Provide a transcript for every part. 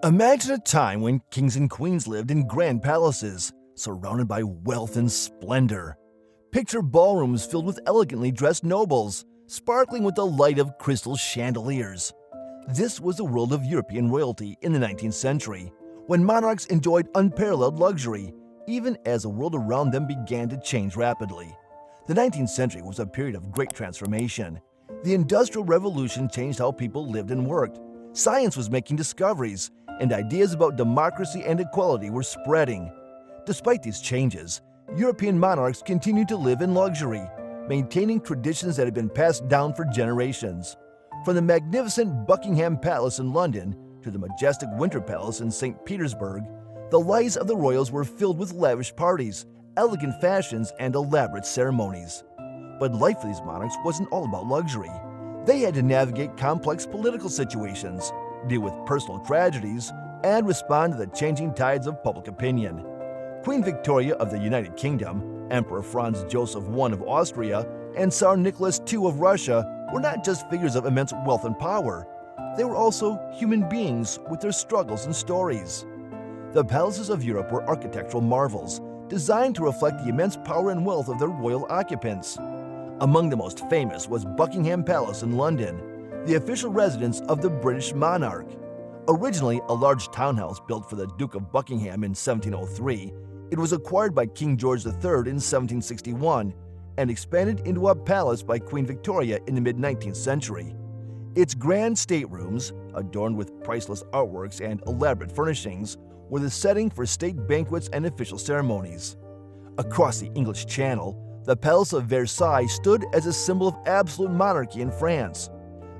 Imagine a time when kings and queens lived in grand palaces, surrounded by wealth and splendor. Picture ballrooms filled with elegantly dressed nobles, sparkling with the light of crystal chandeliers. This was the world of European royalty in the 19th century, when monarchs enjoyed unparalleled luxury, even as the world around them began to change rapidly. The 19th century was a period of great transformation. The Industrial Revolution changed how people lived and worked. Science was making discoveries, and ideas about democracy and equality were spreading. Despite these changes, European monarchs continued to live in luxury, maintaining traditions that had been passed down for generations. From the magnificent Buckingham Palace in London to the majestic Winter Palace in St. Petersburg, the lives of the royals were filled with lavish parties, elegant fashions, and elaborate ceremonies. But life for these monarchs wasn't all about luxury. They had to navigate complex political situations, deal with personal tragedies, and respond to the changing tides of public opinion. Queen Victoria of the United Kingdom, Emperor Franz Joseph I of Austria, and Tsar Nicholas II of Russia were not just figures of immense wealth and power. They were also human beings with their struggles and stories. The palaces of Europe were architectural marvels, designed to reflect the immense power and wealth of their royal occupants. Among the most famous was Buckingham Palace in London, the official residence of the British monarch. Originally a large townhouse built for the Duke of Buckingham in 1703, it was acquired by King George III in 1761 and expanded into a palace by Queen Victoria in the mid-19th century. Its grand staterooms, adorned with priceless artworks and elaborate furnishings, were the setting for state banquets and official ceremonies. Across the English Channel, the Palace of Versailles stood as a symbol of absolute monarchy in France.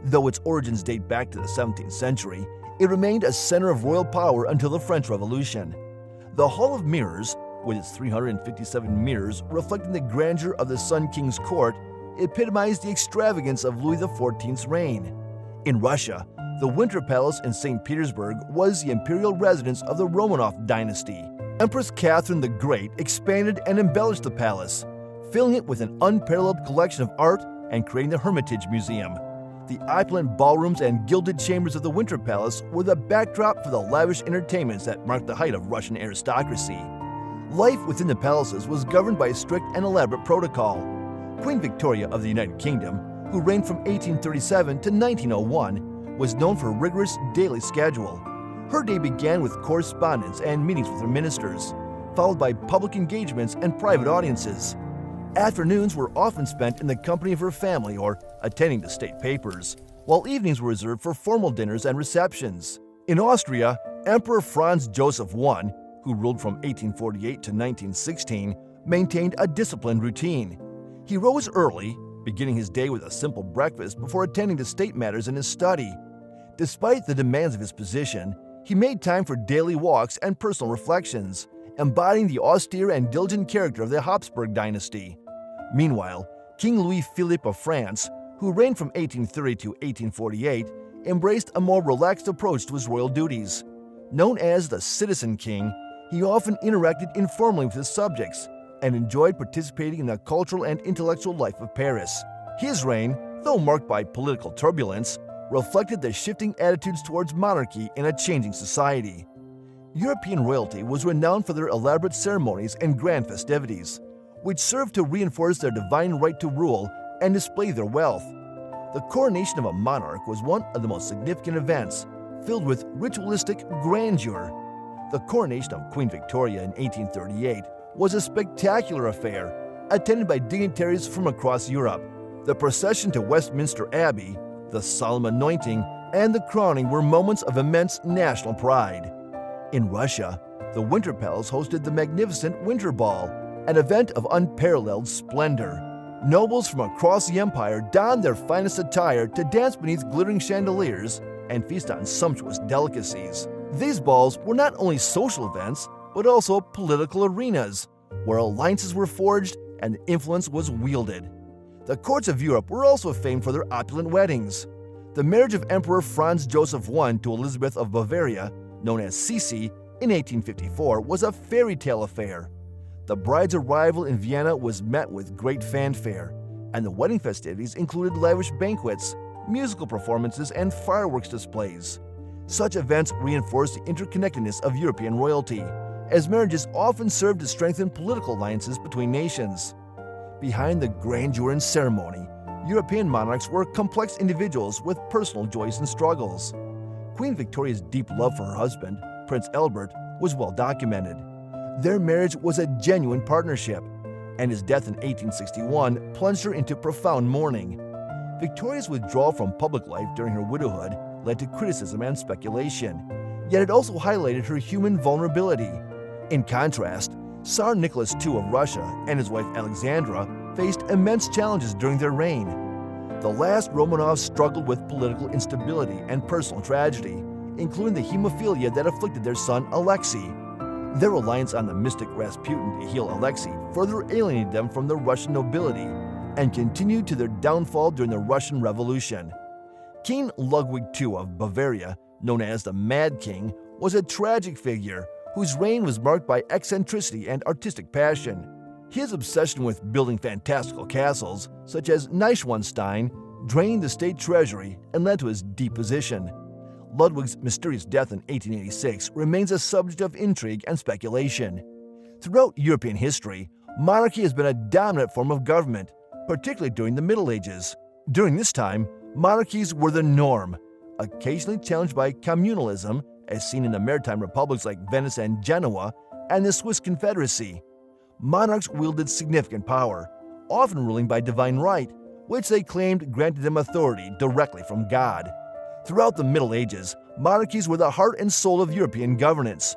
Though its origins date back to the 17th century, it remained a center of royal power until the French Revolution. The Hall of Mirrors, with its 357 mirrors reflecting the grandeur of the Sun King's court, epitomized the extravagance of Louis XIV's reign. In Russia, the Winter Palace in St. Petersburg was the imperial residence of the Romanov dynasty. Empress Catherine the Great expanded and embellished the palace, filling it with an unparalleled collection of art and creating the Hermitage Museum. The opulent ballrooms and gilded chambers of the Winter Palace were the backdrop for the lavish entertainments that marked the height of Russian aristocracy. Life within the palaces was governed by a strict and elaborate protocol. Queen Victoria of the United Kingdom, who reigned from 1837 to 1901, was known for a rigorous daily schedule. Her day began with correspondence and meetings with her ministers, followed by public engagements and private audiences. Afternoons were often spent in the company of her family or attending to state papers, while evenings were reserved for formal dinners and receptions. In Austria, Emperor Franz Joseph I, who ruled from 1848 to 1916, maintained a disciplined routine. He rose early, beginning his day with a simple breakfast before attending to state matters in his study. Despite the demands of his position, he made time for daily walks and personal reflections, embodying the austere and diligent character of the Habsburg dynasty. Meanwhile, King Louis-Philippe of France, who reigned from 1830 to 1848, embraced a more relaxed approach to his royal duties. Known as the Citizen King, he often interacted informally with his subjects and enjoyed participating in the cultural and intellectual life of Paris. His reign, though marked by political turbulence, reflected the shifting attitudes towards monarchy in a changing society. European royalty was renowned for their elaborate ceremonies and grand festivities, which served to reinforce their divine right to rule and display their wealth. The coronation of a monarch was one of the most significant events, filled with ritualistic grandeur. The coronation of Queen Victoria in 1838 was a spectacular affair, attended by dignitaries from across Europe. The procession to Westminster Abbey, the solemn anointing, and the crowning were moments of immense national pride. In Russia, the Winter Palace hosted the magnificent Winter Ball, an event of unparalleled splendor. Nobles from across the empire donned their finest attire to dance beneath glittering chandeliers and feast on sumptuous delicacies. These balls were not only social events, but also political arenas, where alliances were forged and influence was wielded. The courts of Europe were also famed for their opulent weddings. The marriage of Emperor Franz Joseph I to Elizabeth of Bavaria, known as Sisi, in 1854, was a fairy tale affair. The bride's arrival in Vienna was met with great fanfare, and the wedding festivities included lavish banquets, musical performances, and fireworks displays. Such events reinforce the interconnectedness of European royalty, as marriages often serve to strengthen political alliances between nations. Behind the grandeur and ceremony, European monarchs were complex individuals with personal joys and struggles. Queen Victoria's deep love for her husband, Prince Albert, was well documented. Their marriage was a genuine partnership, and his death in 1861 plunged her into profound mourning. Victoria's withdrawal from public life during her widowhood led to criticism and speculation, yet it also highlighted her human vulnerability. In contrast, Tsar Nicholas II of Russia and his wife Alexandra faced immense challenges during their reign. The last Romanovs struggled with political instability and personal tragedy, including the hemophilia that afflicted their son Alexei. Their reliance on the mystic Rasputin to heal Alexei further alienated them from the Russian nobility and continued to their downfall during the Russian Revolution. King Ludwig II of Bavaria, known as the Mad King, was a tragic figure whose reign was marked by eccentricity and artistic passion. His obsession with building fantastical castles, such as Neuschwanstein, drained the state treasury and led to his deposition. Ludwig's mysterious death in 1886 remains a subject of intrigue and speculation. Throughout European history, monarchy has been a dominant form of government, particularly during the Middle Ages. During this time, monarchies were the norm, occasionally challenged by communalism, as seen in the maritime republics like Venice and Genoa, and the Swiss Confederacy. Monarchs wielded significant power, often ruling by divine right, which they claimed granted them authority directly from God. Throughout the Middle Ages, monarchies were the heart and soul of European governance.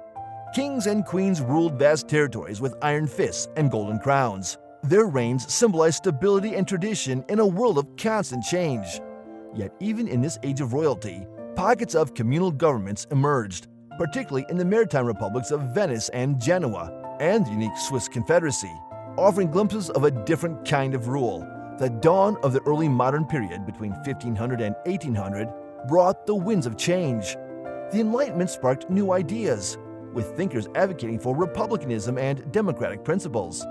Kings and queens ruled vast territories with iron fists and golden crowns. Their reigns symbolized stability and tradition in a world of constant change. Yet even in this age of royalty, pockets of communal governments emerged, particularly in the maritime republics of Venice and Genoa, and the unique Swiss Confederacy, offering glimpses of a different kind of rule. The dawn of the early modern period between 1500 and 1800 brought the winds of change. The Enlightenment sparked new ideas, with thinkers advocating for republicanism and democratic principles.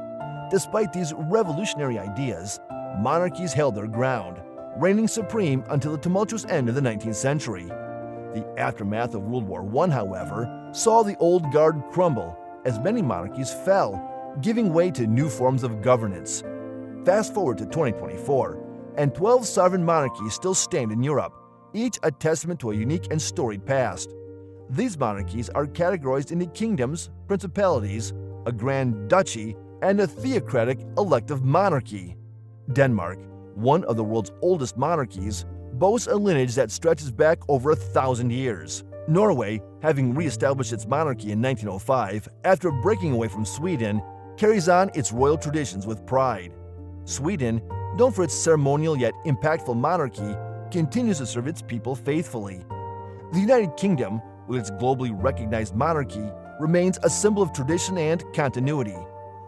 Despite these revolutionary ideas, monarchies held their ground, reigning supreme until the tumultuous end of the 19th century. The aftermath of World War I, however, saw the old guard crumble as many monarchies fell, giving way to new forms of governance. Fast forward to 2024, and 12 sovereign monarchies still stand in Europe, each a testament to a unique and storied past. These monarchies are categorized into kingdoms, principalities, a grand duchy, and a theocratic elective monarchy. Denmark, one of the world's oldest monarchies, boasts a lineage that stretches back over 1,000 years. Norway, having re-established its monarchy in 1905 after breaking away from Sweden, carries on its royal traditions with pride. Sweden, known for its ceremonial yet impactful monarchy, continues to serve its people faithfully. The United Kingdom, with its globally recognized monarchy, remains a symbol of tradition and continuity.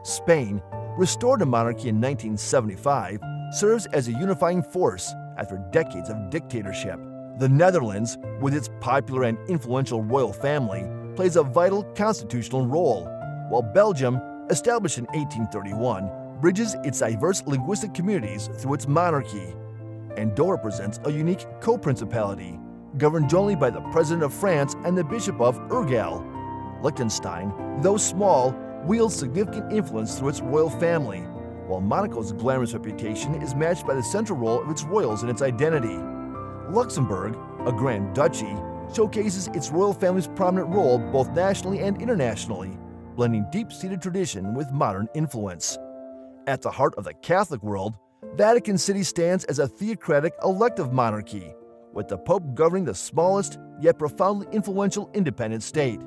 Spain, restored to monarchy in 1975, serves as a unifying force after decades of dictatorship. The Netherlands, with its popular and influential royal family, plays a vital constitutional role, while Belgium, established in 1831, bridges its diverse linguistic communities through its monarchy. Andorra presents a unique co-principality, governed jointly by the President of France and the Bishop of Urgell. Liechtenstein, though small, wields significant influence through its royal family, while Monaco's glamorous reputation is matched by the central role of its royals in its identity. Luxembourg, a grand duchy, showcases its royal family's prominent role both nationally and internationally, blending deep-seated tradition with modern influence. At the heart of the Catholic world, Vatican City stands as a theocratic elective monarchy, with the Pope governing the smallest yet profoundly influential independent state.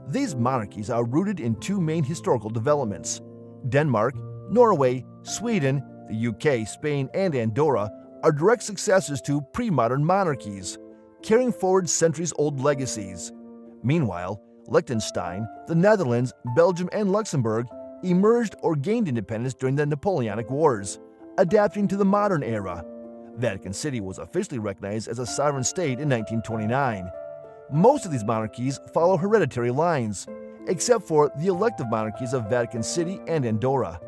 These monarchies are rooted in two main historical developments. Denmark, Norway, Sweden, the UK, Spain, and Andorra are direct successors to pre-modern monarchies, carrying forward centuries-old legacies. Meanwhile, Liechtenstein, the Netherlands, Belgium, and Luxembourg emerged or gained independence during the Napoleonic Wars, adapting to the modern era. Vatican City was officially recognized as a sovereign state in 1929. Most of these monarchies follow hereditary lines, except for the elective monarchies of Vatican City and Andorra.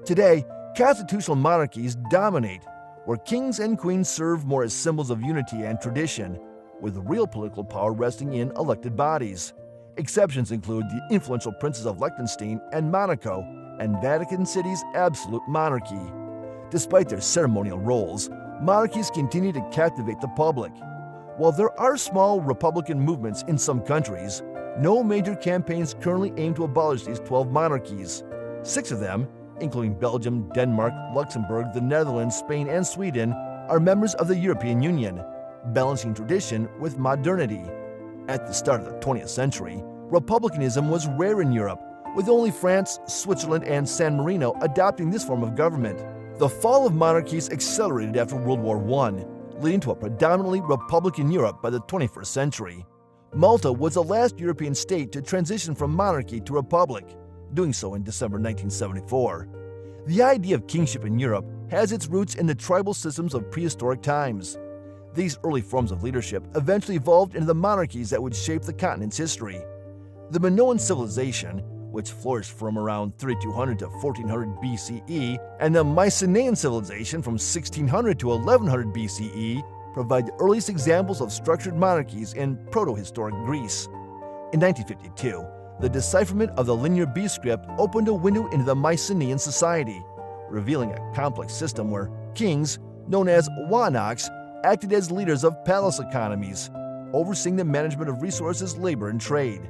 Today, constitutional monarchies dominate, where kings and queens serve more as symbols of unity and tradition, with real political power resting in elected bodies. Exceptions include the influential princes of Liechtenstein and Monaco, and Vatican City's absolute monarchy. Despite their ceremonial roles, monarchies continue to captivate the public. While there are small republican movements in some countries, no major campaigns currently aim to abolish these 12 monarchies. 6 of them, including Belgium, Denmark, Luxembourg, the Netherlands, Spain, and Sweden, are members of the European Union, balancing tradition with modernity. At the start of the 20th century, republicanism was rare in Europe, with only France, Switzerland, and San Marino adopting this form of government. The fall of monarchies accelerated after World War I, leading to a predominantly republican Europe by the 21st century. Malta was the last European state to transition from monarchy to republic, doing so in December 1974. The idea of kingship in Europe has its roots in the tribal systems of prehistoric times. These early forms of leadership eventually evolved into the monarchies that would shape the continent's history. The Minoan civilization, which flourished from around 3200 to 1400 BCE, and the Mycenaean civilization from 1600 to 1100 BCE provide the earliest examples of structured monarchies in proto-historic Greece. In 1952, the decipherment of the Linear B script opened a window into the Mycenaean society, revealing a complex system where kings, known as monarchs, acted as leaders of palace economies, overseeing the management of resources, labor, and trade.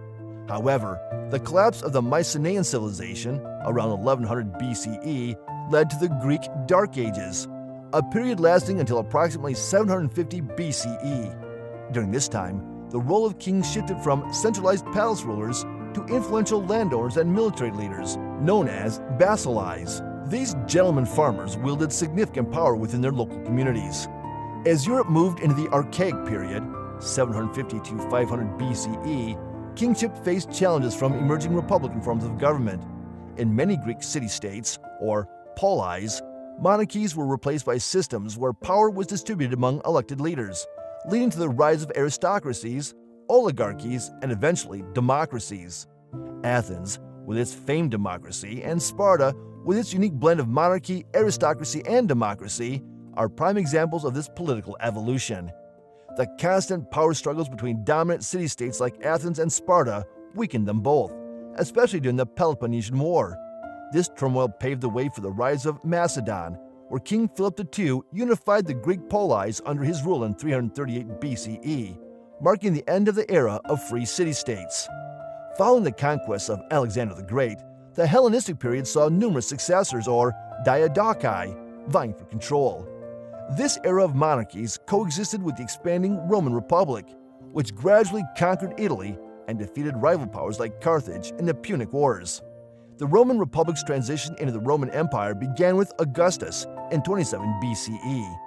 However, the collapse of the Mycenaean civilization around 1100 BCE led to the Greek Dark Ages, a period lasting until approximately 750 BCE. During this time, the role of kings shifted from centralized palace rulers to influential landowners and military leaders, known as basileis. These gentlemen farmers wielded significant power within their local communities. As Europe moved into the Archaic period, 750 to 500 BCE, kingship faced challenges from emerging republican forms of government. In many Greek city-states, or polis, monarchies were replaced by systems where power was distributed among elected leaders, leading to the rise of aristocracies, oligarchies, and eventually democracies. Athens, with its famed democracy, and Sparta, with its unique blend of monarchy, aristocracy, and democracy, are prime examples of this political evolution. The constant power struggles between dominant city-states like Athens and Sparta weakened them both, especially during the Peloponnesian War. This turmoil paved the way for the rise of Macedon, where King Philip II unified the Greek polis under his rule in 338 BCE, marking the end of the era of free city-states. Following the conquests of Alexander the Great, the Hellenistic period saw numerous successors, or diadochi, vying for control. This era of monarchies coexisted with the expanding Roman Republic, which gradually conquered Italy and defeated rival powers like Carthage in the Punic Wars. The Roman Republic's transition into the Roman Empire began with Augustus in 27 BCE.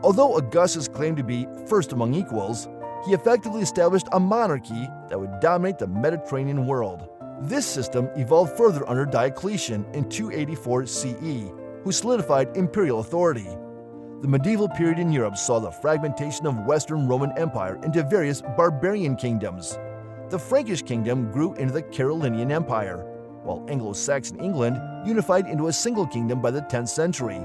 Although Augustus claimed to be first among equals, he effectively established a monarchy that would dominate the Mediterranean world. This system evolved further under Diocletian in 284 CE, who solidified imperial authority. The medieval period in Europe saw the fragmentation of Western Roman Empire into various barbarian kingdoms. The Frankish kingdom grew into the Carolingian Empire, while Anglo-Saxon England unified into a single kingdom by the 10th century.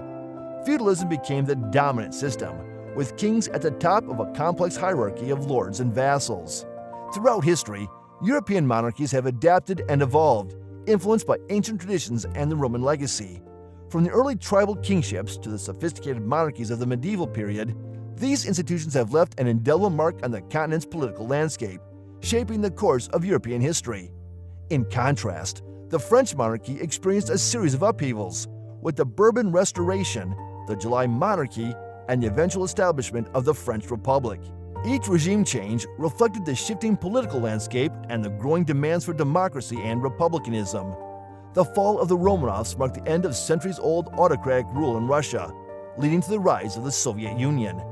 Feudalism became the dominant system, with kings at the top of a complex hierarchy of lords and vassals. Throughout history, European monarchies have adapted and evolved, influenced by ancient traditions and the Roman legacy. From the early tribal kingships to the sophisticated monarchies of the medieval period, these institutions have left an indelible mark on the continent's political landscape, shaping the course of European history. In contrast, the French monarchy experienced a series of upheavals, with the Bourbon Restoration, the July Monarchy, and the eventual establishment of the French Republic. Each regime change reflected the shifting political landscape and the growing demands for democracy and republicanism. The fall of the Romanovs marked the end of centuries-old autocratic rule in Russia, leading to the rise of the Soviet Union.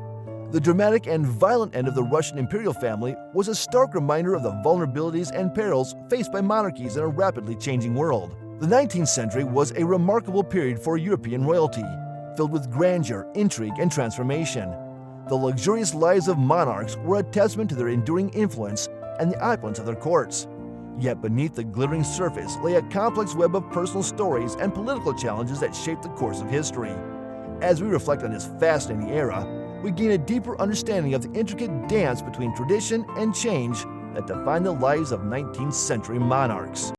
The dramatic and violent end of the Russian imperial family was a stark reminder of the vulnerabilities and perils faced by monarchies in a rapidly changing world. The 19th century was a remarkable period for European royalty, filled with grandeur, intrigue, and transformation. The luxurious lives of monarchs were a testament to their enduring influence and the opulence of their courts. Yet beneath the glittering surface lay a complex web of personal stories and political challenges that shaped the course of history. As we reflect on this fascinating era, we gain a deeper understanding of the intricate dance between tradition and change that defined the lives of 19th century monarchs.